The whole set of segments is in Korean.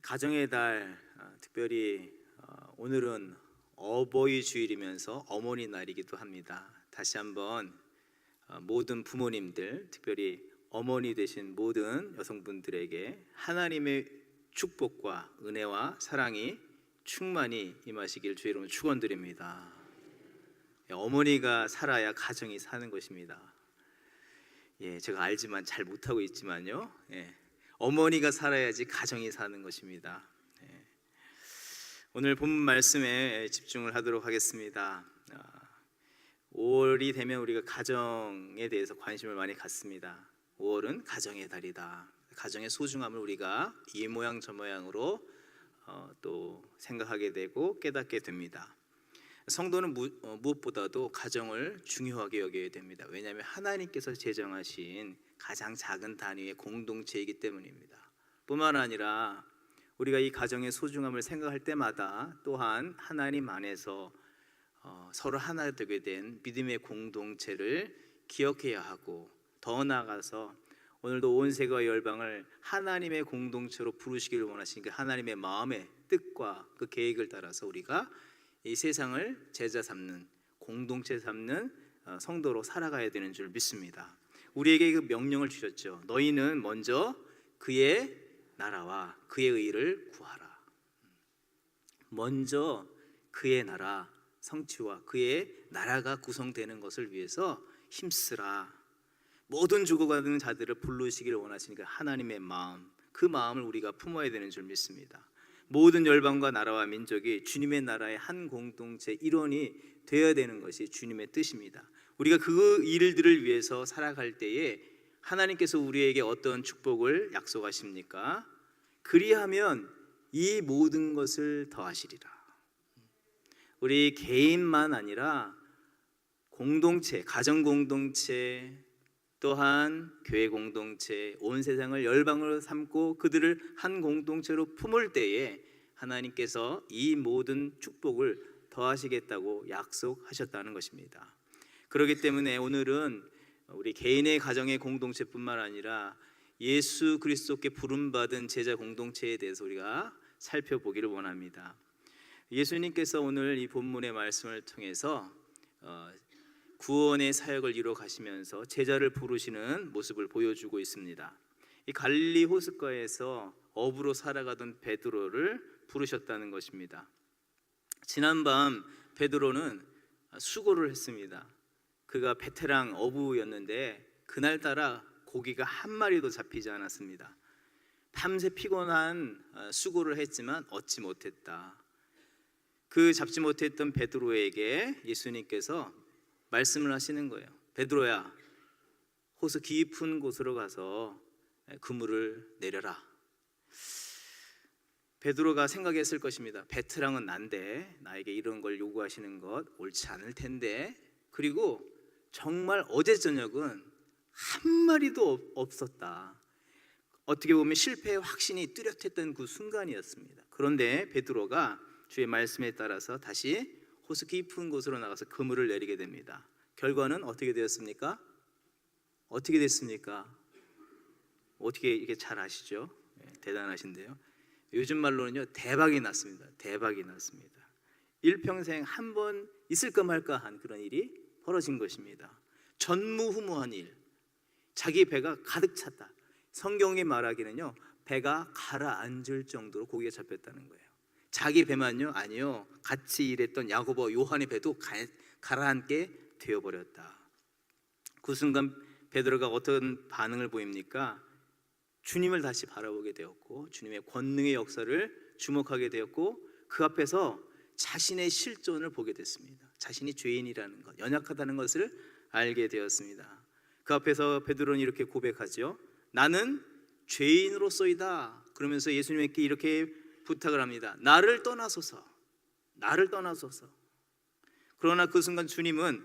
가정의 달, 특별히 오늘은 어버이 주일이면서 어머니 날이기도 합니다. 다시 한번 모든 부모님들, 특별히 어머니 되신 모든 여성분들에게 하나님의 축복과 은혜와 사랑이 충만히 임하시길 주의 이름으로 축원드립니다. 어머니가 살아야 가정이 사는 것입니다. 제가 알지만 잘 못하고 있지만요. 어머니가 살아야지 가정이 사는 것입니다. 오늘 본문 말씀에 집중을 하도록 하겠습니다. 5월이 되면 우리가 가정에 대해서 관심을 많이 갖습니다. 5월은 가정의 달이다. 가정의 소중함을 우리가 이 모양 저 모양으로 또 생각하게 되고 깨닫게 됩니다. 성도는 무엇보다도 가정을 중요하게 여겨야 됩니다. 왜냐하면 하나님께서 제정하신 가장 작은 단위의 공동체이기 때문입니다. 뿐만 아니라 우리가 이 가정의 소중함을 생각할 때마다 또한 하나님 안에서 서로 하나 되게 된 믿음의 공동체를 기억해야 하고, 더 나아가서 오늘도 온 세계와 열방을 하나님의 공동체로 부르시기를 원하시는 그 하나님의 마음의 뜻과 그 계획을 따라서 우리가 이 세상을 제자 삼는, 공동체 삼는 성도로 살아가야 되는 줄 믿습니다. 우리에게 그 명령을 주셨죠. 너희는 먼저 그의 나라와 그의 의를 구하라. 먼저 그의 나라, 성취와 그의 나라가 구성되는 것을 위해서 힘쓰라. 모든 죽어가는 자들을 부르시기를 원하시니까 하나님의 마음, 그 마음을 우리가 품어야 되는 줄 믿습니다. 모든 열방과 나라와 민족이 주님의 나라의 한 공동체 일원이 되어야 되는 것이 주님의 뜻입니다. 우리가 그 일들을 위해서 살아갈 때에 하나님께서 우리에게 어떤 축복을 약속하십니까? 그리하면 이 모든 것을 더하시리라. 우리 개인만 아니라 공동체, 가정 공동체, 또한 교회 공동체, 온 세상을 열방으로 삼고 그들을 한 공동체로 품을 때에 하나님께서 이 모든 축복을 더하시겠다고 약속하셨다는 것입니다. 그렇기 때문에 오늘은 우리 개인의 가정의 공동체뿐만 아니라 예수 그리스도께 부름받은 제자 공동체에 대해서 우리가 살펴보기를 원합니다. 예수님께서 오늘 이 본문의 말씀을 통해서 구원의 사역을 이루어 가시면서 제자를 부르시는 모습을 보여주고 있습니다. 이 갈릴리 호숫가에서 어부로 살아가던 베드로를 부르셨다는 것입니다. 지난밤 베드로는 수고를 했습니다. 그가 베테랑 어부였는데 그날따라 고기가 한 마리도 잡히지 않았습니다. 밤새 피곤한 수고를 했지만 얻지 못했다. 그 잡지 못했던 베드로에게 예수님께서 말씀을 하시는 거예요. 베드로야, 호수 깊은 곳으로 가서 그물을 내려라. 베드로가 생각했을 것입니다. 베테랑은 난데 나에게 이런 걸 요구하시는 것 옳지 않을 텐데. 그리고 정말 어제 저녁은 한 마리도 없었다. 어떻게 보면 실패의 확신이 뚜렷했던 그 순간이었습니다. 그런데 베드로가 주의 말씀에 따라서 다시 호수 깊은 곳으로 나가서 그물을 내리게 됩니다. 결과는 어떻게 되었습니까? 어떻게 됐습니까? 어떻게 이렇게 잘 아시죠? 대단하신데요. 요즘 말로는요, 대박이 났습니다. 대박이 났습니다. 일평생 한 번 있을까 말까 한 그런 일이 벌어진 것입니다. 전무후무한 일. 자기 배가 가득 찼다. 성경이 말하기는요, 배가 가라앉을 정도로 고기가 잡혔다는 거예요. 자기 배만요? 아니요. 같이 일했던 야고보, 요한의 배도 가라앉게 되어버렸다. 그 순간 베드로가 어떤 반응을 보입니까? 주님을 다시 바라보게 되었고, 주님의 권능의 역사를 주목하게 되었고, 그 앞에서 자신의 실존을 보게 됐습니다. 자신이 죄인이라는 것, 연약하다는 것을 알게 되었습니다. 그 앞에서 베드로는 이렇게 고백하죠. 나는 죄인으로서이다. 그러면서 예수님께 이렇게 부탁을 합니다. 나를 떠나소서. 나를 떠나소서. 그러나 그 순간 주님은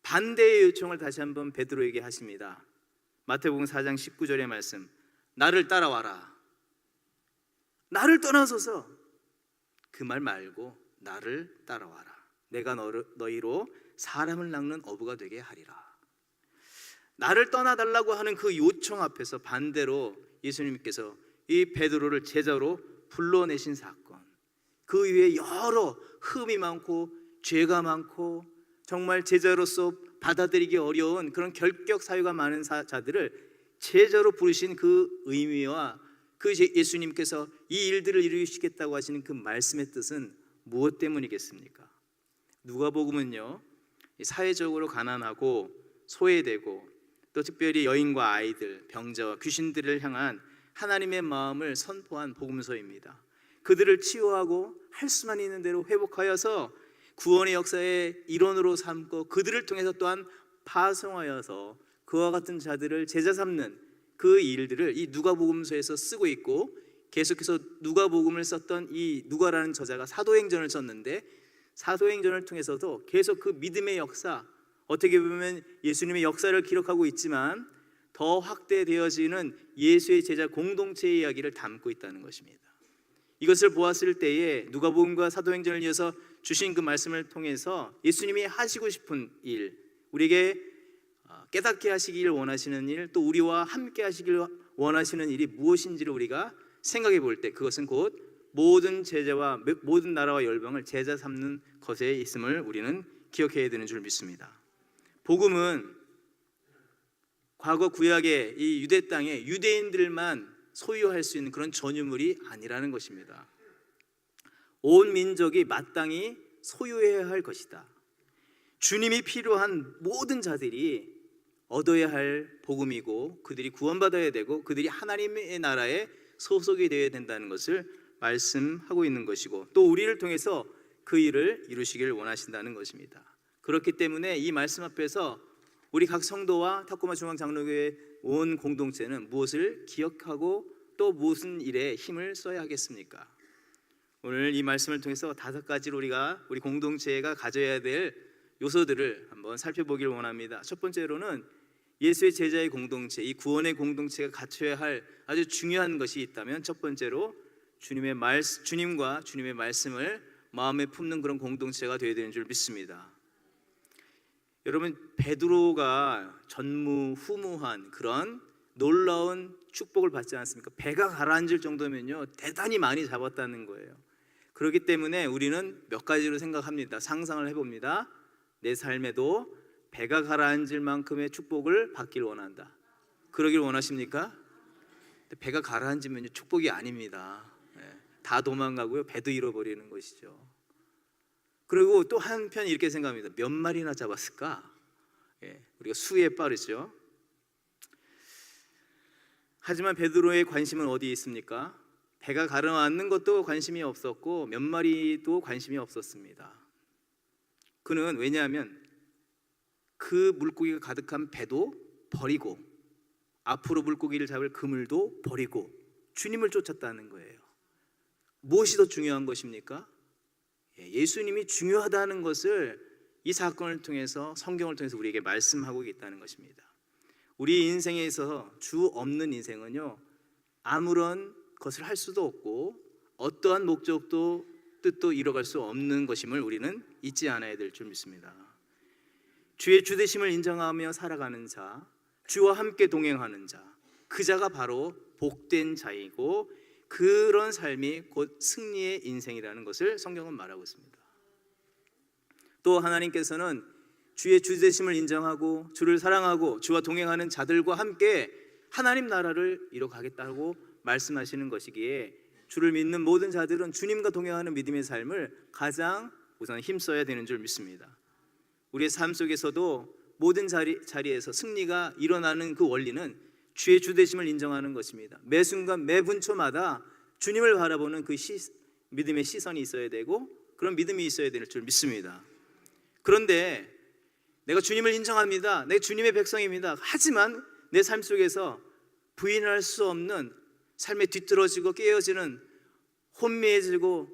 반대의 요청을 다시 한번 베드로에게 하십니다. 마태복음 4장 19절의 말씀. 나를 따라와라. 나를 떠나소서. 그 말 말고 나를 따라와라. 내가 너희로 사람을 낚는 어부가 되게 하리라. 나를 떠나달라고 하는 그 요청 앞에서 반대로 예수님께서 이 베드로를 제자로 불러내신 사건, 그 위에 여러 흠이 많고 죄가 많고 정말 제자로서 받아들이기 어려운 그런 결격 사유가 많은 자들을 제자로 부르신 그 의미와 그 예수님께서 이 일들을 이루시겠다고 하시는 그 말씀의 뜻은 무엇 때문이겠습니까? 누가복음은요, 사회적으로 가난하고 소외되고 또 특별히 여인과 아이들, 병자와 귀신들을 향한 하나님의 마음을 선포한 복음서입니다. 그들을 치유하고 할 수만 있는 대로 회복하여서 구원의 역사의 일원으로 삼고 그들을 통해서 또한 파송하여서 그와 같은 자들을 제자 삼는 그 일들을 이 누가복음서에서 쓰고 있고, 계속해서 누가복음을 썼던 이 누가라는 저자가 사도행전을 썼는데 사도행전을 통해서도 계속 그 믿음의 역사, 어떻게 보면 예수님의 역사를 기록하고 있지만 더 확대되어지는 예수의 제자 공동체의 이야기를 담고 있다는 것입니다. 이것을 보았을 때에 누가복음과 사도행전을 이어서 주신 그 말씀을 통해서 예수님이 하시고 싶은 일, 우리에게 깨닫게 하시기를 원하시는 일, 또 우리와 함께 하시기를 원하시는 일이 무엇인지를 우리가 생각해 볼 때 그것은 곧 모든 제자와 모든 나라와 열방을 제자 삼는 것에 있음을 우리는 기억해야 되는 줄 믿습니다. 복음은 과거 구약의 이 유대 땅에 유대인들만 소유할 수 있는 그런 전유물이 아니라는 것입니다. 온 민족이 마땅히 소유해야 할 것이다. 주님이 필요한 모든 자들이 얻어야 할 복음이고 그들이 구원받아야 되고 그들이 하나님의 나라에 소속이 되어야 된다는 것을 말씀하고 있는 것이고, 또 우리를 통해서 그 일을 이루시기를 원하신다는 것입니다. 그렇기 때문에 이 말씀 앞에서 우리 각 성도와 탁구마 중앙장로교회 온 공동체는 무엇을 기억하고 또 무슨 일에 힘을 써야 하겠습니까? 오늘 이 말씀을 통해서 5가지로 우리 공동체가 가져야 될 요소들을 한번 살펴보기를 원합니다. 첫 번째로는 예수의 제자의 공동체, 이 구원의 공동체가 갖춰야 할 아주 중요한 것이 있다면 첫 번째로 주님과 주님의 말씀을 마음에 품는 그런 공동체가 되어야 되는 줄 믿습니다. 여러분, 베드로가 전무후무한 그런 놀라운 축복을 받지 않습니까? 배가 가라앉을 정도면요 대단히 많이 잡았다는 거예요. 그렇기 때문에 우리는 몇 가지로 생각합니다. 상상을 해봅니다. 내 삶에도 배가 가라앉을 만큼의 축복을 받기를 원한다. 그러길 원하십니까? 배가 가라앉으면 축복이 아닙니다. 다 도망가고요, 배도 잃어버리는 것이죠. 그리고 또 한편 이렇게 생각합니다. 몇 마리나 잡았을까? 우리가 수에 빠르죠. 하지만 베드로의 관심은 어디에 있습니까? 배가 가라앉는 것도 관심이 없었고 몇 마리도 관심이 없었습니다. 그는 왜냐하면 그 물고기가 가득한 배도 버리고 앞으로 물고기를 잡을 그물도 버리고 주님을 쫓았다는 거예요. 무엇이 더 중요한 것입니까? 예수님이 중요하다는 것을 이 사건을 통해서, 성경을 통해서 우리에게 말씀하고 있다는 것입니다. 우리 인생에 있어서 주 없는 인생은요 아무런 것을 할 수도 없고 어떠한 목적도 뜻도 이뤄갈 수 없는 것임을 우리는 잊지 않아야 될 줄 믿습니다. 주의 주되심을 인정하며 살아가는 자, 주와 함께 동행하는 자, 그 자가 바로 복된 자이고 그런 삶이 곧 승리의 인생이라는 것을 성경은 말하고 있습니다. 또 하나님께서는 주의 주되심을 인정하고 주를 사랑하고 주와 동행하는 자들과 함께 하나님 나라를 이뤄가겠다고 말씀하시는 것이기에 주를 믿는 모든 자들은 주님과 동행하는 믿음의 삶을 가장 우선 힘써야 되는 줄 믿습니다. 우리의 삶 속에서도 모든 자리에서 승리가 일어나는 그 원리는 주의 주되심을 인정하는 것입니다. 매 순간 매 분초마다 주님을 바라보는 그 믿음의 시선이 있어야 되고 그런 믿음이 있어야 될 줄 믿습니다. 그런데 내가 주님을 인정합니다. 내가 주님의 백성입니다. 하지만 내 삶 속에서 부인할 수 없는 삶에 뒤떨어지고 깨어지는 혼미해지고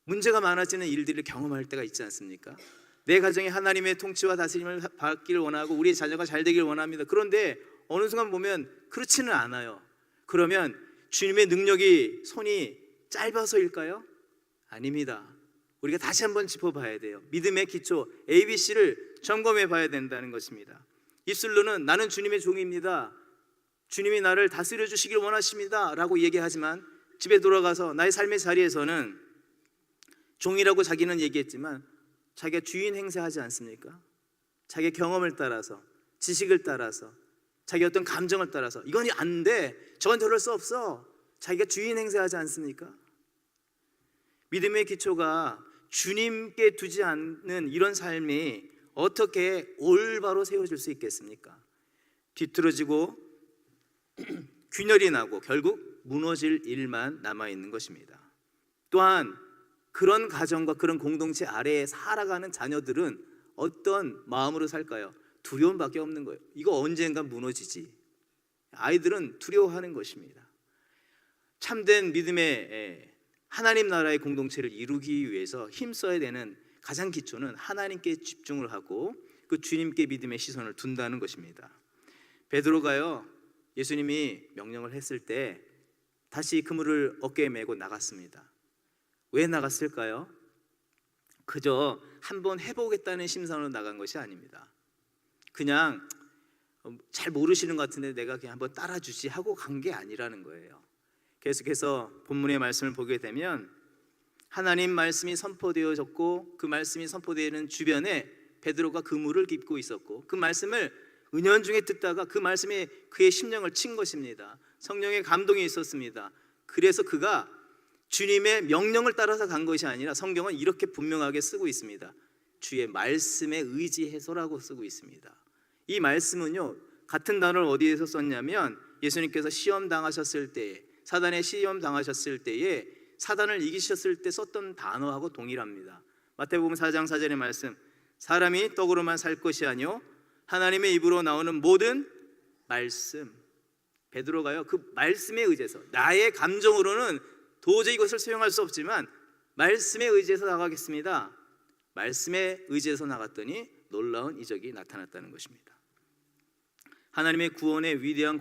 문제가 많아지는 일들을 경험할 때가 있지 않습니까? 내 가정에 하나님의 통치와 다스림을 받기를 원하고 우리의 자녀가 잘 되기를 원합니다. 그런데 어느 순간 보면 그렇지는 않아요. 그러면 주님의 능력이 손이 짧아서일까요? 아닙니다. 우리가 다시 한번 짚어봐야 돼요. 믿음의 기초 ABC를 점검해 봐야 된다는 것입니다. 입술로는 나는 주님의 종입니다, 주님이 나를 다스려 주시길 원하십니다 라고 얘기하지만 집에 돌아가서 나의 삶의 자리에서는 종이라고 자기는 얘기했지만 자기가 주인 행세하지 않습니까? 자기의 경험을 따라서, 지식을 따라서, 자기 어떤 감정을 따라서 이건 안 돼, 저건 저럴 수 없어, 자기가 주인 행세하지 않습니까? 믿음의 기초가 주님께 두지 않는 이런 삶이 어떻게 올바로 세워질 수 있겠습니까? 뒤틀어지고 균열이 나고 결국 무너질 일만 남아있는 것입니다. 또한 그런 가정과 그런 공동체 아래에 살아가는 자녀들은 어떤 마음으로 살까요? 두려움밖에 없는 거예요. 이거 언젠가 무너지지. 아이들은 두려워하는 것입니다. 참된 믿음의 하나님 나라의 공동체를 이루기 위해서 힘써야 되는 가장 기초는 하나님께 집중을 하고 그 주님께 믿음의 시선을 둔다는 것입니다. 베드로가요, 예수님이 명령을 했을 때 다시 그물을 어깨에 메고 나갔습니다. 왜 나갔을까요? 그저 한번 해보겠다는 심산으로 나간 것이 아닙니다. 그냥 잘 모르시는 것 같은데 내가 그냥 한번 따라주지 하고 간 게 아니라는 거예요. 계속해서 본문의 말씀을 보게 되면 하나님 말씀이 선포되어졌고 그 말씀이 선포되는 주변에 베드로가 그물을 깁고 있었고 그 말씀을 은연중에 듣다가 그 말씀이 그의 심령을 친 것입니다. 성령의 감동이 있었습니다. 그래서 그가 주님의 명령을 따라서 간 것이 아니라 성경은 이렇게 분명하게 쓰고 있습니다. 주의 말씀에 의지해서라고 쓰고 있습니다. 이 말씀은요, 같은 단어를 어디에서 썼냐면 예수님께서 시험 당하셨을 때, 사단의 시험 당하셨을 때에 사단을 이기셨을 때 썼던 단어하고 동일합니다. 마태복음 4장 4절의 말씀, 사람이 떡으로만 살 것이 아니요 하나님의 입으로 나오는 모든 말씀. 베드로가요, 그 말씀에 의지해서, 나의 감정으로는 도저히 이것을 수용할 수 없지만 말씀에 의지해서 나가겠습니다. 말씀에 의지해서 나갔더니 놀라운 이적이 나타났다는 것입니다. 하나님의 구원의 위대한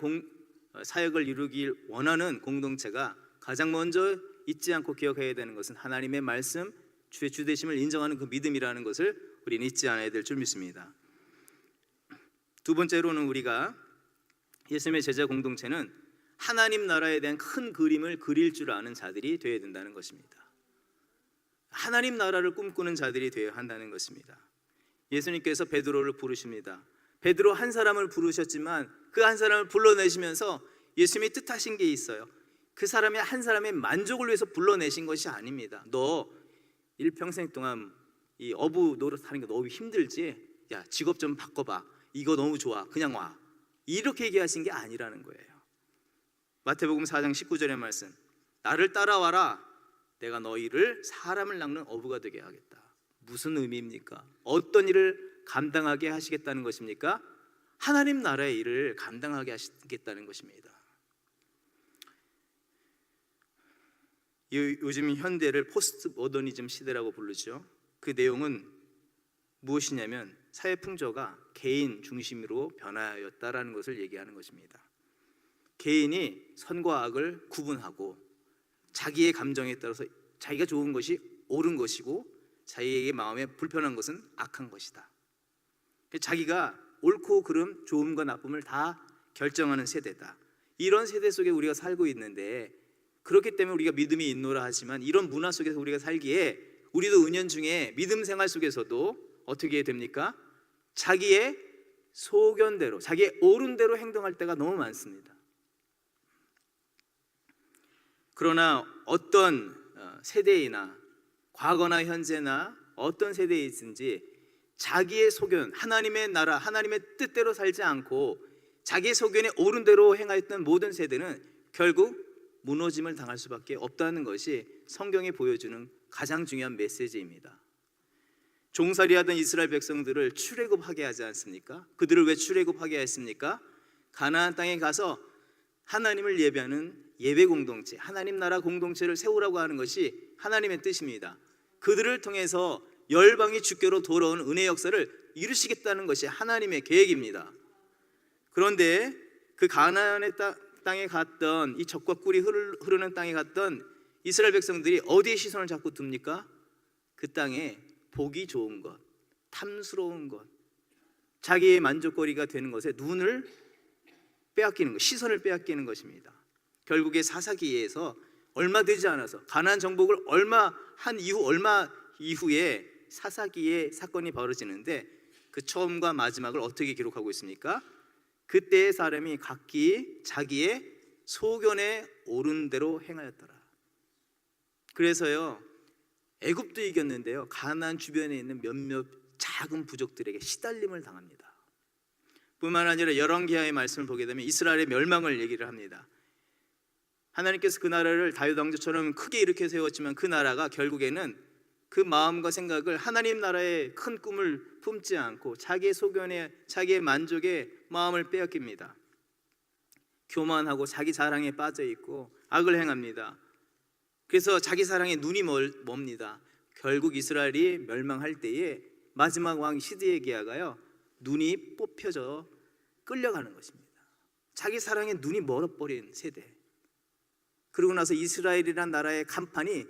사역을 이루길 원하는 공동체가 가장 먼저 잊지 않고 기억해야 되는 것은 하나님의 말씀, 주의 주되심을 인정하는 그 믿음이라는 것을 우리는 잊지 않아야 될 줄 믿습니다. 두 번째로는 우리가 예수님의 제자 공동체는 하나님 나라에 대한 큰 그림을 그릴 줄 아는 자들이 되어야 된다는 것입니다. 하나님 나라를 꿈꾸는 자들이 되어야 한다는 것입니다. 예수님께서 베드로를 부르십니다. 베드로 한 사람을 부르셨지만 그 한 사람을 불러내시면서 예수님이 뜻하신 게 있어요. 그 사람의 한 사람의 만족을 위해서 불러내신 것이 아닙니다. 너 일평생 동안 이 어부 노릇하는 게 너무 힘들지? 야, 직업 좀 바꿔봐. 이거 너무 좋아. 그냥 와. 이렇게 얘기하신 게 아니라는 거예요. 마태복음 4장 19절의 말씀, 나를 따라와라. 내가 너희를 사람을 낚는 어부가 되게 하겠다. 무슨 의미입니까? 어떤 일을 감당하게 하시겠다는 것입니까? 하나님 나라의 일을 감당하게 하시겠다는 것입니다. 요즘 현대를 포스트 모더니즘 시대라고 부르죠. 그 내용은 무엇이냐면 사회 풍조가 개인 중심으로 변화하였다라는 것을 얘기하는 것입니다. 개인이 선과 악을 구분하고 자기의 감정에 따라서 자기가 좋은 것이 옳은 것이고 자기에게 마음에 불편한 것은 악한 것이다. 자기가 옳고 그름, 좋음과 나쁨을 다 결정하는 세대다. 이런 세대 속에 우리가 살고 있는데, 그렇기 때문에 우리가 믿음이 있노라 하지만 이런 문화 속에서 우리가 살기에 우리도 은연중에 믿음 생활 속에서도 어떻게 됩니까? 자기의 소견대로, 자기의 옳은 대로 행동할 때가 너무 많습니다. 그러나 어떤 세대이나 과거나 현재나 어떤 세대에 있든지 자기의 소견, 하나님의 나라, 하나님의 뜻대로 살지 않고 자기의 소견에 옳은 대로 행하였던 모든 세대는 결국 무너짐을 당할 수밖에 없다는 것이 성경이 보여주는 가장 중요한 메시지입니다. 종살이하던 이스라엘 백성들을 출애굽하게 하지 않습니까? 그들을 왜 출애굽하게 했습니까? 가나안 땅에 가서 하나님을 예배하는 예배 공동체, 하나님 나라 공동체를 세우라고 하는 것이 하나님의 뜻입니다. 그들을 통해서 열방이 주께로 돌아온 은혜 역사를 이루시겠다는 것이 하나님의 계획입니다. 그런데 그 가나안의 땅에 갔던, 이 젖과 꿀이 흐르는 땅에 갔던 이스라엘 백성들이 어디에 시선을 자꾸 둡니까? 그 땅에 보기 좋은 것, 탐스러운 것, 자기의 만족거리가 되는 것에 눈을 빼앗기는 것, 시선을 빼앗기는 것입니다. 결국에 사사기에서 얼마 되지 않아서 가나안 정복을 얼마 이후에 사사기의 사건이 벌어지는데 그 처음과 마지막을 어떻게 기록하고 있습니까? 그때의 사람이 각기 자기의 소견에 오른 대로 행하였더라. 그래서요, 애굽도 이겼는데요, 가나안 주변에 있는 몇몇 작은 부족들에게 시달림을 당합니다. 뿐만 아니라 열왕기하의 말씀을 보게 되면 이스라엘의 멸망을 얘기를 합니다. 하나님께서 그 나라를 다윗 왕조처럼 크게 일으켜 세웠지만 그 나라가 결국에는 그 마음과 생각을 하나님 나라의 큰 꿈을 품지 않고 자기의 소견에, 자기의 만족에 마음을 빼앗깁니다. 교만하고 자기 자랑에 빠져 있고 악을 행합니다. 그래서 자기 사랑에 눈이 멉니다. 결국 이스라엘이 멸망할 때에 마지막 왕 시드기야가요, 눈이 뽑혀져 끌려가는 것입니다. 자기 사랑에 눈이 멀어버린 세대. 그러고 나서 이스라엘이란 나라의 간판이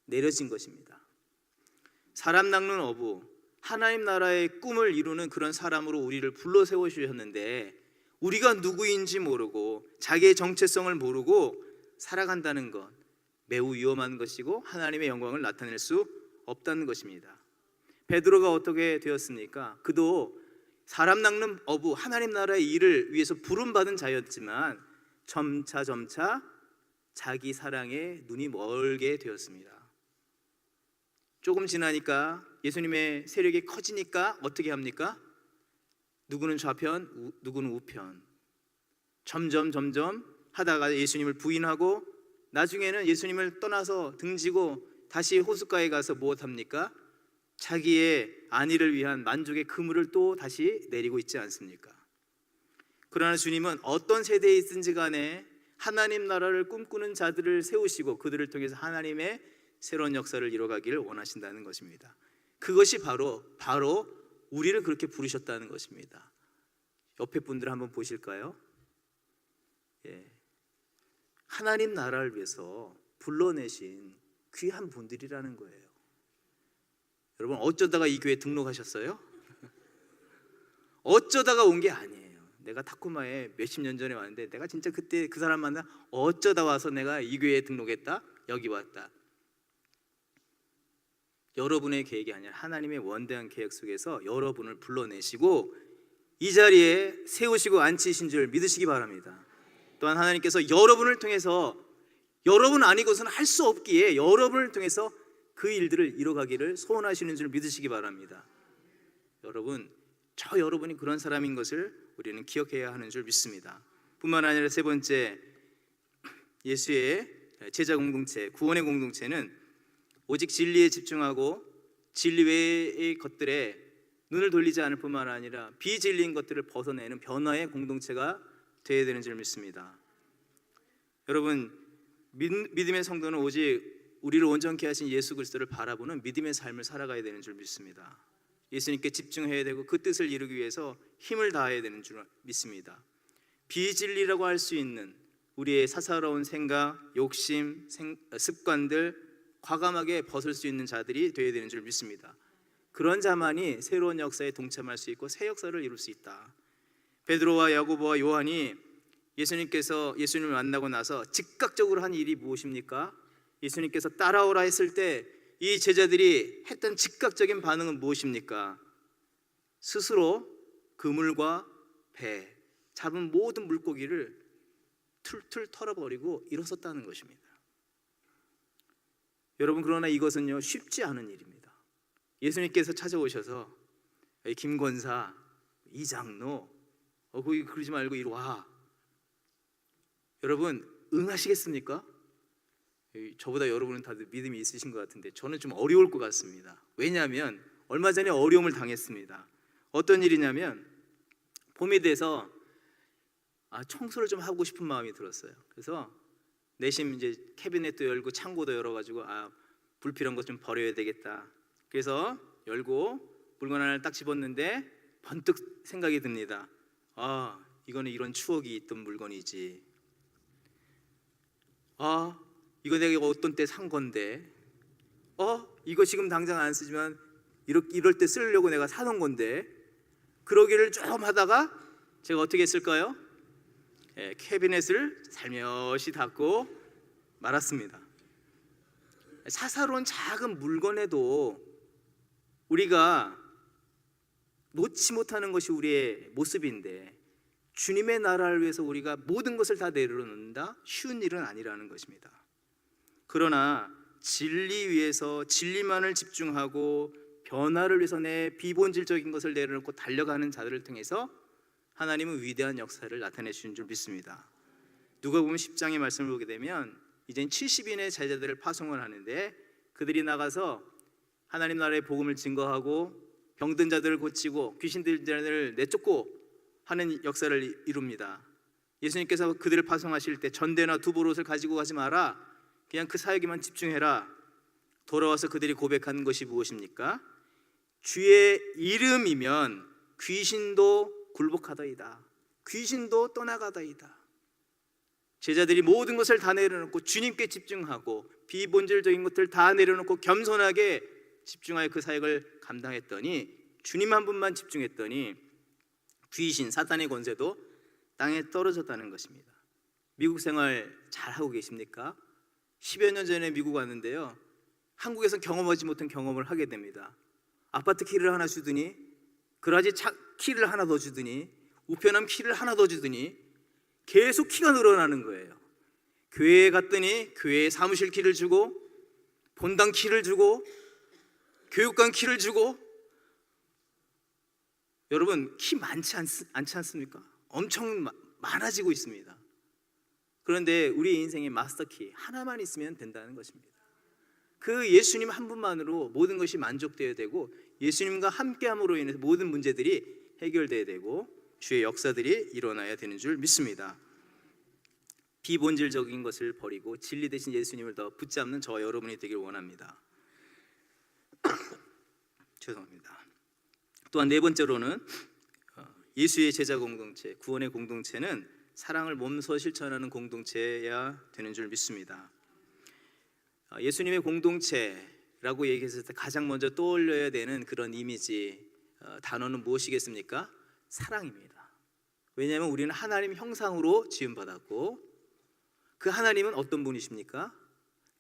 내려진 것입니다. 사람 낚는 어부, 하나님 나라의 꿈을 이루는 그런 사람으로 우리를 불러 세우셨는데 우리가 누구인지 모르고 자기의 정체성을 모르고 살아간다는 것, 매우 위험한 것이고 하나님의 영광을 나타낼 수 없다는 것입니다. 베드로가 어떻게 되었습니까? 그도 사람 낚는 어부, 하나님 나라의 일을 위해서 부름받은 자였지만 점차 자기 사랑에 눈이 멀게 되었습니다. 조금 지나니까 예수님의 세력이 커지니까 어떻게 합니까? 누구는 좌편, 누구는 우편. 점점 하다가 예수님을 부인하고 나중에는 예수님을 떠나서 등지고 다시 호숫가에 가서 무엇합니까? 자기의 안위를 위한 만족의 그물을 또 다시 내리고 있지 않습니까? 그러나 주님은 어떤 세대에 있든지 간에 하나님 나라를 꿈꾸는 자들을 세우시고 그들을 통해서 하나님의 새로운 역사를 이뤄가기를 원하신다는 것입니다. 그것이 바로 우리를 그렇게 부르셨다는 것입니다. 옆에 분들 한번 보실까요? 예. 하나님 나라를 위해서 불러내신 귀한 분들이라는 거예요. 여러분, 어쩌다가 이 교회에 등록하셨어요? 어쩌다가 온 게 아니에요. 내가 타코마에 몇십 년 전에 왔는데 내가 진짜 그때 그 사람 만나 어쩌다 와서 내가 이 교회에 등록했다, 여기 왔다. 여러분의 계획이 아니라 하나님의 원대한 계획 속에서 여러분을 불러내시고 이 자리에 세우시고 앉히신 줄 믿으시기 바랍니다. 또한 하나님께서 여러분을 통해서, 여러분 아니고서는 할 수 없기에 여러분을 통해서 그 일들을 이뤄가기를 소원하시는 줄 믿으시기 바랍니다. 여러분이 그런 사람인 것을 우리는 기억해야 하는 줄 믿습니다. 뿐만 아니라 세 번째, 예수의 제자 공동체, 구원의 공동체는 오직 진리에 집중하고 진리 외의 것들에 눈을 돌리지 않을 뿐만 아니라 비진리인 것들을 벗어내는 변화의 공동체가 되어야 되는 줄 믿습니다. 여러분, 믿음의 성도는 오직 우리를 온전케 하신 예수 그리스도를 바라보는 믿음의 삶을 살아가야 되는 줄 믿습니다. 예수님께 집중해야 되고 그 뜻을 이루기 위해서 힘을 다해야 되는 줄 믿습니다. 비진리라고 할 수 있는 우리의 사사로운 생각, 욕심, 습관들 과감하게 벗을 수 있는 자들이 되어야 되는 줄 믿습니다. 그런 자만이 새로운 역사에 동참할 수 있고 새 역사를 이룰 수 있다. 베드로와 야고보와 요한이 예수님을 만나고 나서 즉각적으로 한 일이 무엇입니까? 예수님께서 따라오라 했을 때 이 제자들이 했던 즉각적인 반응은 무엇입니까? 스스로 그물과 배, 잡은 모든 물고기를 툴툴 털어버리고 일어섰다는 것입니다. 여러분, 그러나 이것은요, 쉽지 않은 일입니다. 예수님께서 찾아오셔서 김 권사, 이 장로, 거기 그러지 말고 이리 와. 여러분, 응하시겠습니까? 저보다 여러분은 다들 믿음이 있으신 것 같은데 저는 좀 어려울 것 같습니다. 왜냐하면 얼마 전에 어려움을 당했습니다. 어떤 일이냐면 봄이 돼서 청소를 좀 하고 싶은 마음이 들었어요. 그래서 내심 이제 캐비넷도 열고 창고도 열어가지고 불필요한 것 좀 버려야 되겠다. 그래서 열고 물건 하나를 딱 집었는데 번뜩 생각이 듭니다. 이거는 이런 추억이 있던 물건이지. 이거 내가 어떤 때 산 건데. 이거 지금 당장 안 쓰지만 이럴 때 쓰려고 내가 사놓은 건데. 그러기를 좀 하다가 제가 어떻게 했을까요? 캐비넷을 살며시 닫고 말았습니다. 사사로운 작은 물건에도 우리가 놓지 못하는 것이 우리의 모습인데, 주님의 나라를 위해서 우리가 모든 것을 다 내려놓는다? 쉬운 일은 아니라는 것입니다. 그러나 진리 위해서 진리만을 집중하고 변화를 위해서 내 비본질적인 것을 내려놓고 달려가는 자들을 통해서 하나님은 위대한 역사를 나타내 주신 줄 믿습니다. 누가복음 10장의 말씀을 보게 되면 이젠 70인의 제자들을 파송을 하는데, 그들이 나가서 하나님 나라의 복음을 증거하고 병든 자들을 고치고 귀신 들린 자들을 내쫓고 하는 역사를 이룹니다. 예수님께서 그들을 파송하실 때 전대나 두보롯을 가지고 가지 마라, 그냥 그 사역에만 집중해라. 돌아와서 그들이 고백하는 것이 무엇입니까? 주의 이름이면 귀신도 굴복하더이다, 귀신도 떠나가더이다. 제자들이 모든 것을 다 내려놓고 주님께 집중하고 비본질적인 것들 다 내려놓고 겸손하게 집중하여 그 사역을 감당했더니, 주님 한 분만 집중했더니 귀신, 사탄의 권세도 땅에 떨어졌다는 것입니다. 미국 생활 잘하고 계십니까? 10여 년 전에 미국 왔는데요, 한국에서 경험하지 못한 경험을 하게 됩니다. 아파트 키를 하나 주더니, 그라지 키를 하나 더 주더니, 우편함 키를 하나 더 주더니 계속 키가 늘어나는 거예요. 교회에 갔더니 교회에 사무실 키를 주고, 본당 키를 주고, 교육관 키를 주고. 여러분, 키 많지 않지 않습니까? 엄청 많아지고 있습니다. 그런데 우리 인생의 마스터키 하나만 있으면 된다는 것입니다. 그 예수님 한 분만으로 모든 것이 만족되어야 되고, 예수님과 함께함으로 인해서 모든 문제들이 해결되어야 되고 주의 역사들이 일어나야 되는 줄 믿습니다. 비본질적인 것을 버리고 진리 대신 예수님을 더 붙잡는 저와 여러분이 되길 원합니다. 죄송합니다. 또한 네 번째로는 예수의 제자 공동체, 구원의 공동체는 사랑을 몸소 실천하는 공동체여야 되는 줄 믿습니다. 예수님의 공동체라고 얘기했을 때 가장 먼저 떠올려야 되는 그런 이미지, 단어는 무엇이겠습니까? 사랑입니다. 왜냐하면 우리는 하나님 형상으로 지음받았고, 그 하나님은 어떤 분이십니까?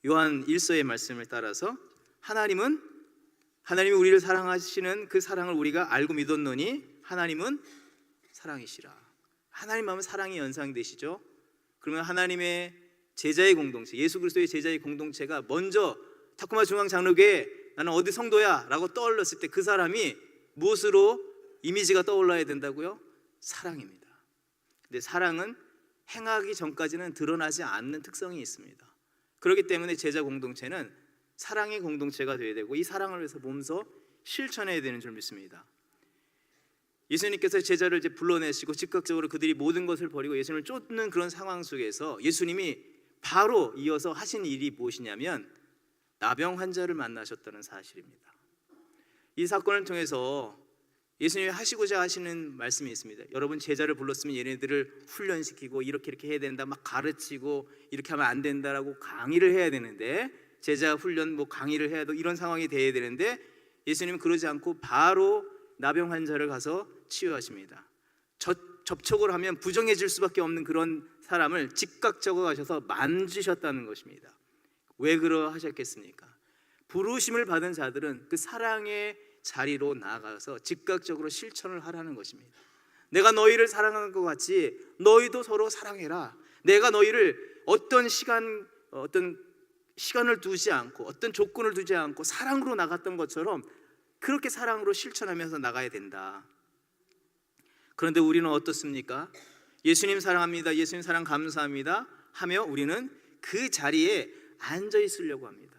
요한 1서의 말씀을 따라서 하나님이 우리를 사랑하시는 그 사랑을 우리가 알고 믿었노니 하나님은 사랑이시라. 하나님 하면 사랑이 연상되시죠? 그러면 하나님의 제자의 공동체, 예수 그리스도의 제자의 공동체가 먼저 타코마 중앙장로교회 나는 어디 성도야 라고 떠올렸을 때 그 사람이 무엇으로 이미지가 떠올라야 된다고요? 사랑입니다. 근데 사랑은 행하기 전까지는 드러나지 않는 특성이 있습니다. 그렇기 때문에 제자 공동체는 사랑의 공동체가 되어야 되고, 이 사랑을 위해서 몸소 실천해야 되는 줄 믿습니다. 예수님께서 제자를 이제 불러내시고 즉각적으로 그들이 모든 것을 버리고 예수님을 쫓는 그런 상황 속에서 예수님이 바로 이어서 하신 일이 무엇이냐면 나병 환자를 만나셨다는 사실입니다. 이 사건을 통해서 예수님이 하시고자 하시는 말씀이 있습니다. 여러분, 제자를 불렀으면 얘네들을 훈련시키고 이렇게 해야 된다, 막 가르치고 이렇게 하면 안 된다라고 강의를 해야 되는데, 제자 훈련 강의를 해야 돼, 이런 상황이 돼야 되는데, 예수님은 그러지 않고 바로 나병 환자를 가서 치유하십니다. 접촉을 하면 부정해질 수밖에 없는 그런 사람을 즉각적으로 가셔서 만지셨다는 것입니다. 왜 그러하셨겠습니까? 부르심을 받은 자들은 그 사랑의 자리로 나아가서 즉각적으로 실천을 하라는 것입니다. 내가 너희를 사랑한 것 같이 너희도 서로 사랑해라. 내가 너희를 어떤 시간을 두지 않고 어떤 조건을 두지 않고 사랑으로 나갔던 것처럼 그렇게 사랑으로 실천하면서 나가야 된다. 그런데 우리는 어떻습니까? 예수님 사랑합니다, 예수님 사랑 감사합니다 하며 우리는 그 자리에 앉아 있으려고 합니다.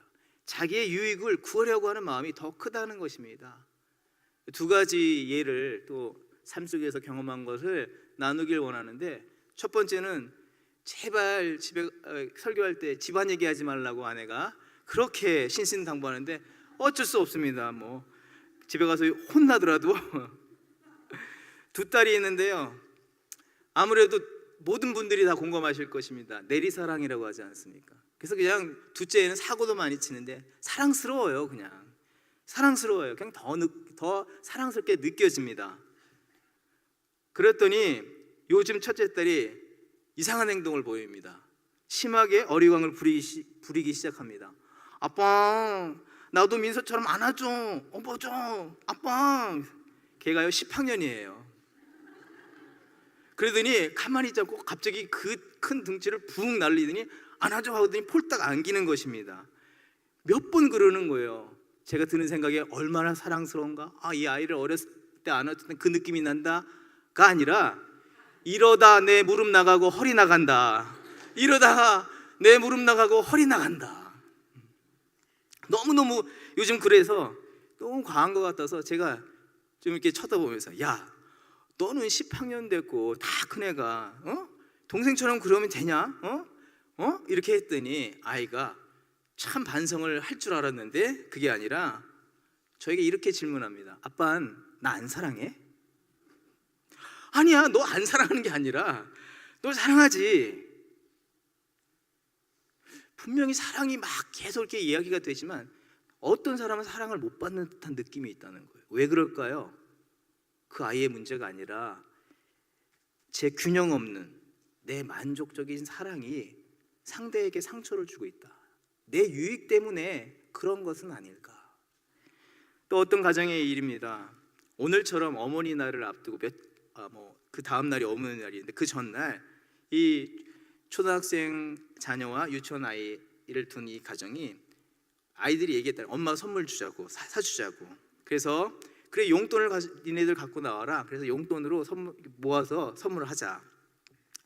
자기의 유익을 구하려고 하는 마음이 더 크다는 것입니다. 두 가지 예를 또 삶 속에서 경험한 것을 나누길 원하는데, 첫 번째는 제발 집에 설교할 때 집안 얘기하지 말라고 아내가 그렇게 신신당부하는데 어쩔 수 없습니다. 집에 가서 혼나더라도 두 딸이 있는데요, 아무래도 모든 분들이 다 공감하실 것입니다. 내리사랑이라고 하지 않습니까? 그래서 그냥 둘째는 사고도 많이 치는데 사랑스러워요. 그냥 더 사랑스럽게 느껴집니다. 그랬더니 요즘 첫째 딸이 이상한 행동을 보입니다. 심하게 어리광을 부리기 시작합니다. 아빠, 나도 민서처럼 안아줘, 업어줘, 아빠. 걔가요 10학년이에요. 그러더니 가만히 있지 않고 갑자기 그 큰 등치를 붕 날리더니 안아줘 하더니 폴딱 안기는 것입니다. 몇 번 그러는 거예요. 제가 드는 생각에 얼마나 사랑스러운가. 이 아이를 어렸을 때 안아줬던 그 느낌이 난다가 아니라, 이러다 내 무릎 나가고 허리 나간다, 이러다가 내 무릎 나가고 허리 나간다. 너무너무 요즘 그래서 너무 과한 것 같아서 제가 좀 이렇게 쳐다보면서, 야, 너는 10학년 됐고 다 큰 애가 동생처럼 그러면 되냐? 이렇게 했더니 아이가 참 반성을 할 줄 알았는데 그게 아니라 저에게 이렇게 질문합니다. 아빠는 나 안 사랑해? 아니야, 너 안 사랑하는 게 아니라 너 사랑하지. 분명히 사랑이 막 계속 이렇게 이야기가 되지만 어떤 사람은 사랑을 못 받는 듯한 느낌이 있다는 거예요. 왜 그럴까요? 그 아이의 문제가 아니라 제 균형 없는 내 만족적인 사랑이 상대에게 상처를 주고 있다. 내 유익 때문에 그런 것은 아닐까. 또 어떤 가정의 일입니다. 오늘처럼 어머니날을 앞두고 그 다음 날이 어머니날인데 그 전날 이 초등학생 자녀와 유치원 아이를 둔 이 가정이 아이들이 얘기했다. 엄마가 선물 주자고, 사주자고. 그래서 그래, 용돈을 니네들 갖고 나와라. 그래서 용돈으로 모아서 선물을 하자.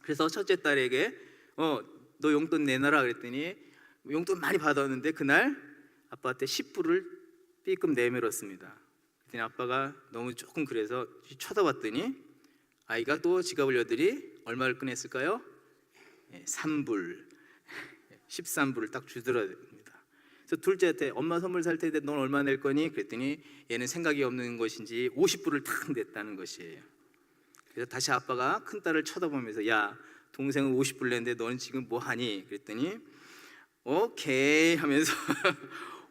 그래서 첫째 딸에게 너 용돈 내놔라 그랬더니 용돈 많이 받았는데 그날 아빠한테 10불을 삐끔 내밀었습니다. 그랬더니 아빠가 너무 조금 그래서 쳐다봤더니 아이가 또 지갑을 여더니 얼마를 꺼냈을까요? 3불, 13불을 딱 주더랍니다. 그래서 둘째한테 엄마 선물 살 텐데 넌 얼마 낼 거니? 그랬더니 얘는 생각이 없는 것인지 50불을 탁 냈다는 것이에요. 그래서 다시 아빠가 큰딸을 쳐다보면서, 야, 동생은 50불 냈는데 너는 지금 뭐 하니? 그랬더니 오케이 하면서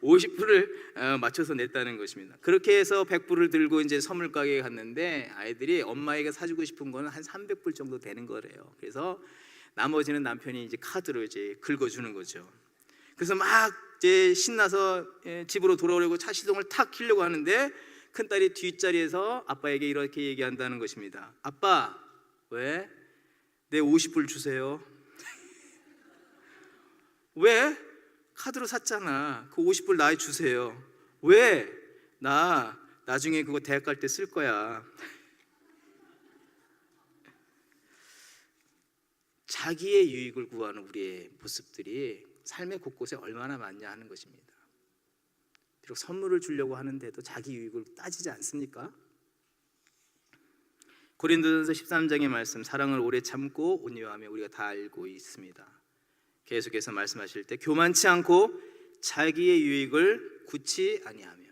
50불을 맞춰서 냈다는 것입니다. 그렇게 해서 100불을 들고 이제 선물 가게에 갔는데 아이들이 엄마에게 사주고 싶은 거는 한 300불 정도 되는 거래요. 그래서 나머지는 남편이 이제 카드로 이제 긁어주는 거죠. 그래서 막 이제 신나서 집으로 돌아오려고 차 시동을 탁 켜려고 하는데 큰딸이 뒷자리에서 아빠에게 이렇게 얘기한다는 것입니다. 아빠, 왜? 내 50불 주세요. 왜? 카드로 샀잖아. 그 50불 나에 주세요. 왜? 나 나중에 그거 대학 갈 때 쓸 거야. 자기의 유익을 구하는 우리의 모습들이 삶의 곳곳에 얼마나 많냐 하는 것입니다. 비록 선물을 주려고 하는데도 자기 유익을 따지지 않습니까? 고린도전서 13장의 말씀, 사랑을 오래 참고 온유하며 우리가 다 알고 있습니다. 계속해서 말씀하실 때 교만치 않고 자기의 유익을 굳이 아니하며.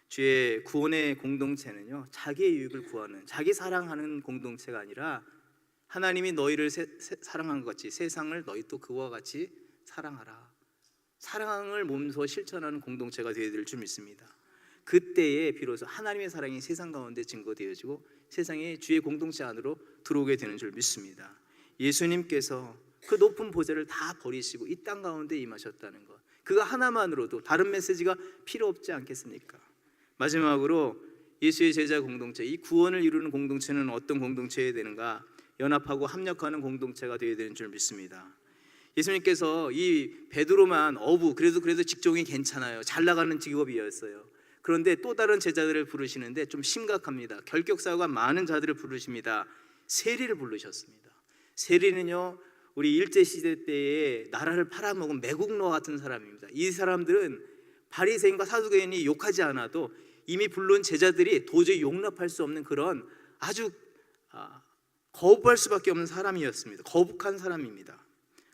주의 구원의 공동체는요, 자기의 유익을 구하는, 자기 사랑하는 공동체가 아니라 하나님이 너희를 사랑한 것 같이 세상을 너희도 그와 같이 사랑하라. 사랑을 몸소 실천하는 공동체가 되어야 될 줄 믿습니다. 그때에 비로소 하나님의 사랑이 세상 가운데 증거되어지고 세상의 주의 공동체 안으로 들어오게 되는 줄 믿습니다. 예수님께서 그 높은 보좌를 다 버리시고 이 땅 가운데 임하셨다는 것, 그거 하나만으로도 다른 메시지가 필요 없지 않겠습니까? 마지막으로 예수의 제자 공동체, 이 구원을 이루는 공동체는 어떤 공동체여야 되는가? 연합하고 합력하는 공동체가 되어야 되는 줄 믿습니다. 예수님께서 이 베드로만 그래도 직종이 괜찮아요, 잘 나가는 직업이었어요. 그런데 또 다른 제자들을 부르시는데 좀 심각합니다. 결격사유가 많은 자들을 부르십니다. 세리를 부르셨습니다. 세리는요, 우리 일제시대 때에 나라를 팔아먹은 매국노 같은 사람입니다. 이 사람들은 바리새인과 사두개인이 욕하지 않아도 이미 불러온 제자들이 도저히 용납할 수 없는 그런 아주 거부할 수밖에 없는 사람이었습니다. 거북한 사람입니다.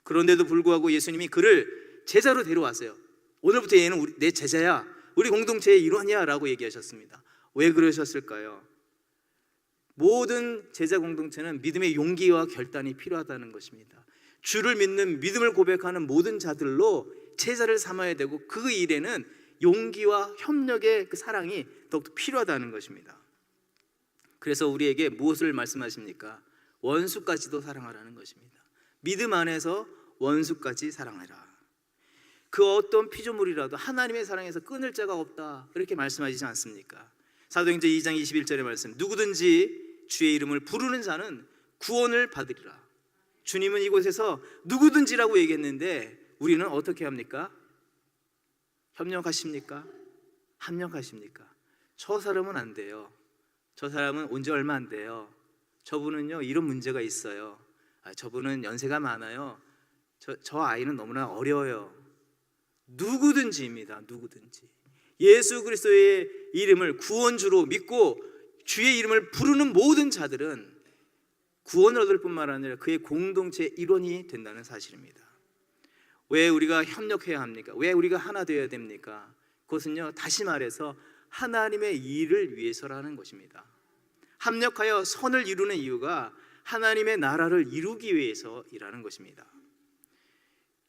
그런데도 불구하고 예수님이 그를 제자로 데려왔어요. 오늘부터 얘는 내 제자야, 우리 공동체의 일원이야 라고 얘기하셨습니다. 왜 그러셨을까요? 모든 제자 공동체는 믿음의 용기와 결단이 필요하다는 것입니다. 주를 믿는, 믿음을 고백하는 모든 자들로 제자를 삼아야 되고, 그 일에는 용기와 협력의 그 사랑이 더욱더 필요하다는 것입니다. 그래서 우리에게 무엇을 말씀하십니까? 원수까지도 사랑하라는 것입니다. 믿음 안에서 원수까지 사랑하라. 그 어떤 피조물이라도 하나님의 사랑에서 끊을 자가 없다, 이렇게 말씀하시지 않습니까? 사도행전 2장 21절의 말씀, 누구든지 주의 이름을 부르는 자는 구원을 받으리라. 주님은 이곳에서 누구든지라고 얘기했는데 우리는 어떻게 합니까? 협력하십니까? 합력하십니까? 저 사람은 안 돼요. 저 사람은 온 지 얼마 안 돼요. 저분은요 이런 문제가 있어요. 저분은 연세가 많아요. 저 아이는 너무나 어려워요. 누구든지입니다. 누구든지 예수 그리스도의 이름을 구원주로 믿고 주의 이름을 부르는 모든 자들은 구원을 얻을 뿐만 아니라 그의 공동체의 일원이 된다는 사실입니다. 왜 우리가 협력해야 합니까? 왜 우리가 하나 되어야 됩니까? 그것은요, 다시 말해서 하나님의 일을 위해서라는 것입니다. 합력하여 선을 이루는 이유가 하나님의 나라를 이루기 위해서이라는 것입니다.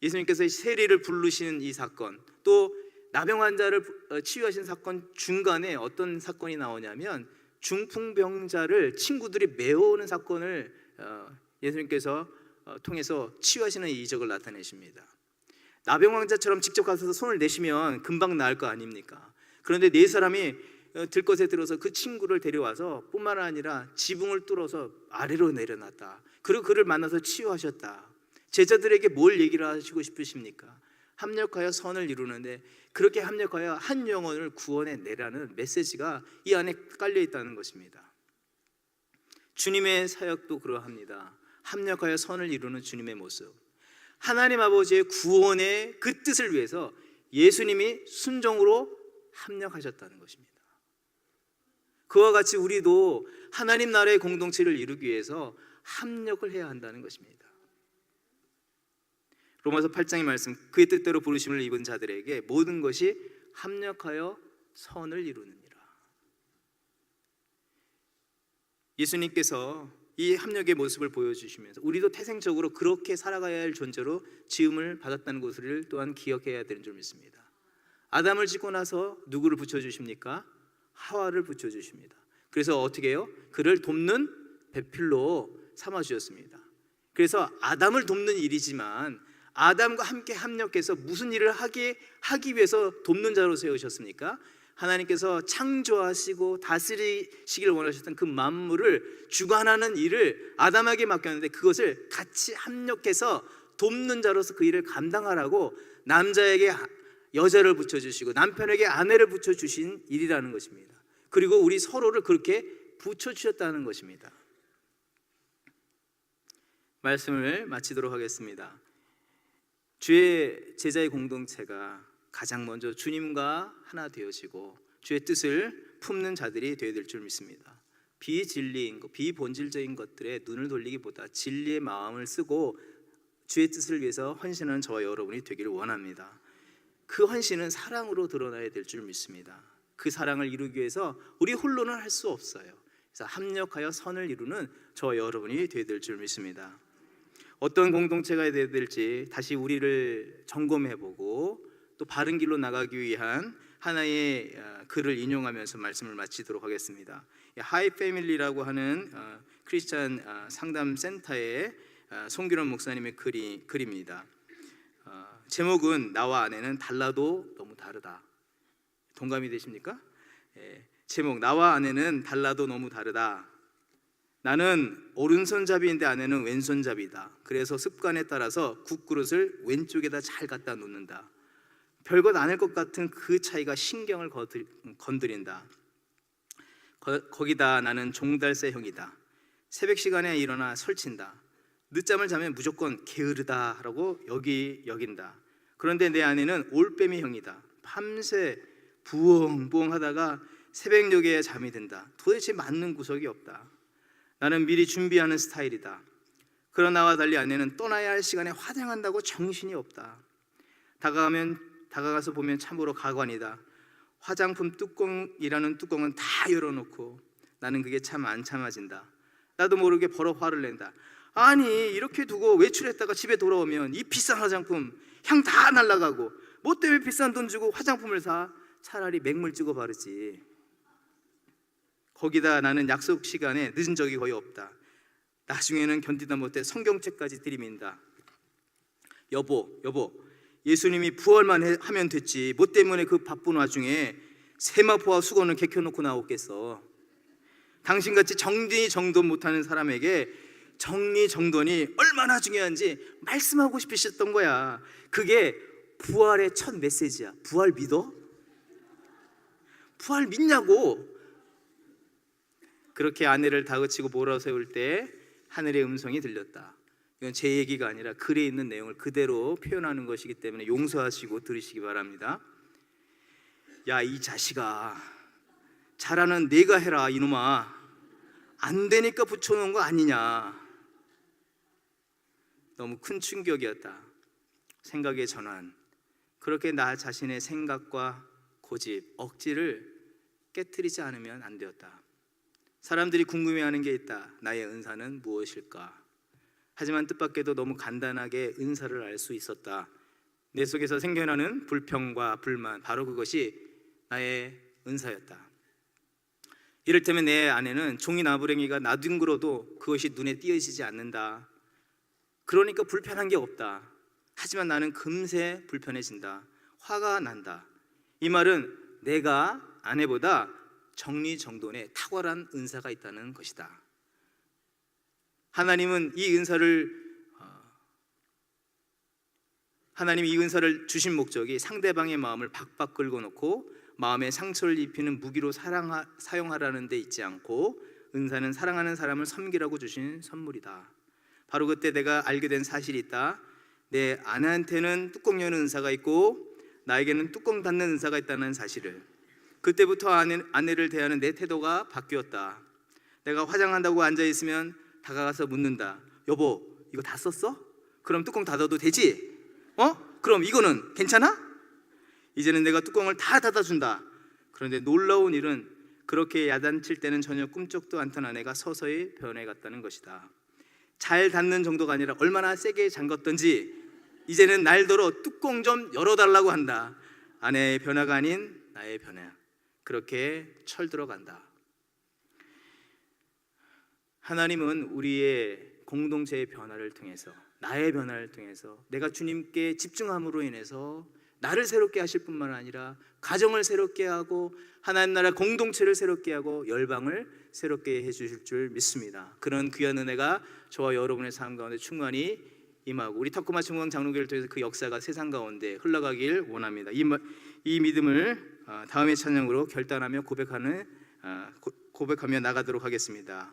예수님께서 세리를 부르시는 이 사건, 또 나병 환자를 치유하신 사건 중간에 어떤 사건이 나오냐면 중풍병자를 친구들이 메워오는 사건을 예수님께서 통해서 치유하시는 이적을 나타내십니다. 나병 환자처럼 직접 가서 손을 내시면 금방 나을 거 아닙니까? 그런데 네 사람이 들것에 들어서 그 친구를 데려와서 뿐만 아니라 지붕을 뚫어서 아래로 내려놨다. 그리고 그를 만나서 치유하셨다. 제자들에게 뭘 얘기를 하시고 싶으십니까? 합력하여 선을 이루는데 그렇게 합력하여 한 영혼을 구원해 내라는 메시지가 이 안에 깔려 있다는 것입니다. 주님의 사역도 그러합니다. 합력하여 선을 이루는 주님의 모습, 하나님 아버지의 구원의 그 뜻을 위해서 예수님이 순종으로 합력하셨다는 것입니다. 그와 같이 우리도 하나님 나라의 공동체를 이루기 위해서 합력을 해야 한다는 것입니다. 로마서 8장의 말씀, 그의 뜻대로 부르심을 입은 자들에게 모든 것이 합력하여 선을 이루느니라. 예수님께서 이 합력의 모습을 보여주시면서 우리도 태생적으로 그렇게 살아가야 할 존재로 지음을 받았다는 것을 또한 기억해야 되는 줄 믿습니다. 아담을 짓고 나서 누구를 붙여주십니까? 하와를 붙여주십니다. 그래서 어떻게 해요? 그를 돕는 배필로 삼아주셨습니다. 그래서 아담을 돕는 일이지만 아담과 함께 합력해서 무슨 일을 하기 위해서 돕는 자로 세우셨습니까? 하나님께서 창조하시고 다스리시길 원하셨던 그 만물을 주관하는 일을 아담에게 맡겼는데 그것을 같이 합력해서 돕는 자로서 그 일을 감당하라고 남자에게 여자를 붙여주시고 남편에게 아내를 붙여주신 일이라는 것입니다. 그리고 우리 서로를 그렇게 붙여주셨다는 것입니다. 말씀을 마치도록 하겠습니다. 주의 제자의 공동체가 가장 먼저 주님과 하나 되어지고 주의 뜻을 품는 자들이 되어야 될 줄 믿습니다. 비진리인 것, 비본질적인 것들에 눈을 돌리기보다 진리의 마음을 쓰고 주의 뜻을 위해서 헌신하는 저와 여러분이 되기를 원합니다. 그 헌신은 사랑으로 드러나야 될 줄 믿습니다. 그 사랑을 이루기 위해서 우리 홀로는 할 수 없어요. 그래서 합력하여 선을 이루는 저와 여러분이 되어야 될 줄 믿습니다. 어떤 공동체가 되어야 될지 다시 우리를 점검해보고 또 바른 길로 나가기 위한 하나의 글을 인용하면서 말씀을 마치도록 하겠습니다. 하이 패밀리라고 하는 크리스찬 상담 센터의 송규런 목사님의 글입니다. 제목은 나와 아내는 달라도 너무 다르다. 동감이 되십니까? 제목, 나와 아내는 달라도 너무 다르다. 나는 오른손잡이인데 아내는 왼손잡이다. 그래서 습관에 따라서 국그릇을 왼쪽에다 잘 갖다 놓는다. 별것 아닐 것 같은 그 차이가 신경을 건드린다. 거기다 나는 종달새형이다. 새벽 시간에 일어나 설친다. 늦잠을 자면 무조건 게으르다라고 여긴다. 그런데 내 아내는 올빼미형이다. 밤새 부엉부엉 하다가 새벽녘에 잠이 든다. 도대체 맞는 구석이 없다. 나는 미리 준비하는 스타일이다. 그러나 나와 달리 아내는 떠나야 할 시간에 화장한다고 정신이 없다. 다가가서 보면 참으로 가관이다. 화장품 뚜껑이라는 뚜껑은 다 열어놓고 나는 그게 참 안 참아진다. 나도 모르게 버럭 화를 낸다. 아니 이렇게 두고 외출했다가 집에 돌아오면 이 비싼 화장품 향 다 날아가고 뭐 때문에 비싼 돈 주고 화장품을 사? 차라리 맹물 찍어 바르지. 거기다 나는 약속 시간에 늦은 적이 거의 없다. 나중에는 견디다 못해 성경책까지 들이민다. 여보, 예수님이 부활만 하면 됐지 뭐 때문에 그 바쁜 와중에 세마포와 수건을 개켜놓고 나오겠어. 당신같이 정리정돈 못하는 사람에게 정리정돈이 얼마나 중요한지 말씀하고 싶으셨던 거야. 그게 부활의 첫 메시지야. 부활 믿어? 부활 믿냐고. 그렇게 아내를 다그치고 몰아세울 때 하늘의 음성이 들렸다. 이건 제 얘기가 아니라 글에 있는 내용을 그대로 표현하는 것이기 때문에 용서하시고 들으시기 바랍니다. 야, 이 자식아, 잘하는 네가 해라 이놈아. 안 되니까 붙여놓은 거 아니냐. 너무 큰 충격이었다. 생각의 전환. 그렇게 나 자신의 생각과 고집, 억지를 깨트리지 않으면 안 되었다. 사람들이 궁금해하는 게 있다. 나의 은사는 무엇일까? 하지만 뜻밖에도 너무 간단하게 은사를 알 수 있었다. 내 속에서 생겨나는 불평과 불만, 바로 그것이 나의 은사였다. 이를테면 내 아내는 종이 나부랭이가 나뒹굴어도 그것이 눈에 띄어지지 않는다. 그러니까 불편한 게 없다. 하지만 나는 금세 불편해진다. 화가 난다. 이 말은 내가 아내보다 정리정돈에 탁월한 은사가 있다는 것이다. 하나님이 이 은사를 주신 목적이 상대방의 마음을 박박 긁어놓고 마음에 상처를 입히는 무기로 사용하라는 데 있지 않고, 은사는 사랑하는 사람을 섬기라고 주신 선물이다. 바로 그때 내가 알게 된 사실이 있다. 내 아내한테는 뚜껑 여는 은사가 있고 나에게는 뚜껑 닫는 은사가 있다는 사실을. 그때부터 아내를 대하는 내 태도가 바뀌었다. 내가 화장한다고 앉아있으면 다가가서 묻는다. 여보, 이거 다 썼어? 그럼 뚜껑 닫아도 되지? 그럼 이거는 괜찮아? 이제는 내가 뚜껑을 다 닫아준다. 그런데 놀라운 일은 그렇게 야단칠 때는 전혀 꿈쩍도 않던 아내가 서서히 변해갔다는 것이다. 잘 닫는 정도가 아니라 얼마나 세게 잠갔던지 이제는 날더러 뚜껑 좀 열어달라고 한다. 아내의 변화가 아닌 나의 변화. 그렇게 철들어간다. 하나님은 우리의 공동체의 변화를 통해서, 나의 변화를 통해서, 내가 주님께 집중함으로 인해서 나를 새롭게 하실 뿐만 아니라 가정을 새롭게 하고 하나님 나라 공동체를 새롭게 하고 열방을 새롭게 해주실 줄 믿습니다. 그런 귀한 은혜가 저와 여러분의 삶 가운데 충만히 임하고 우리 타코마 중앙 장로교를 통해서 그 역사가 세상 가운데 흘러가길 원합니다. 이 믿음을 다음의 찬양으로 결단하며 고백하며 나가도록 하겠습니다.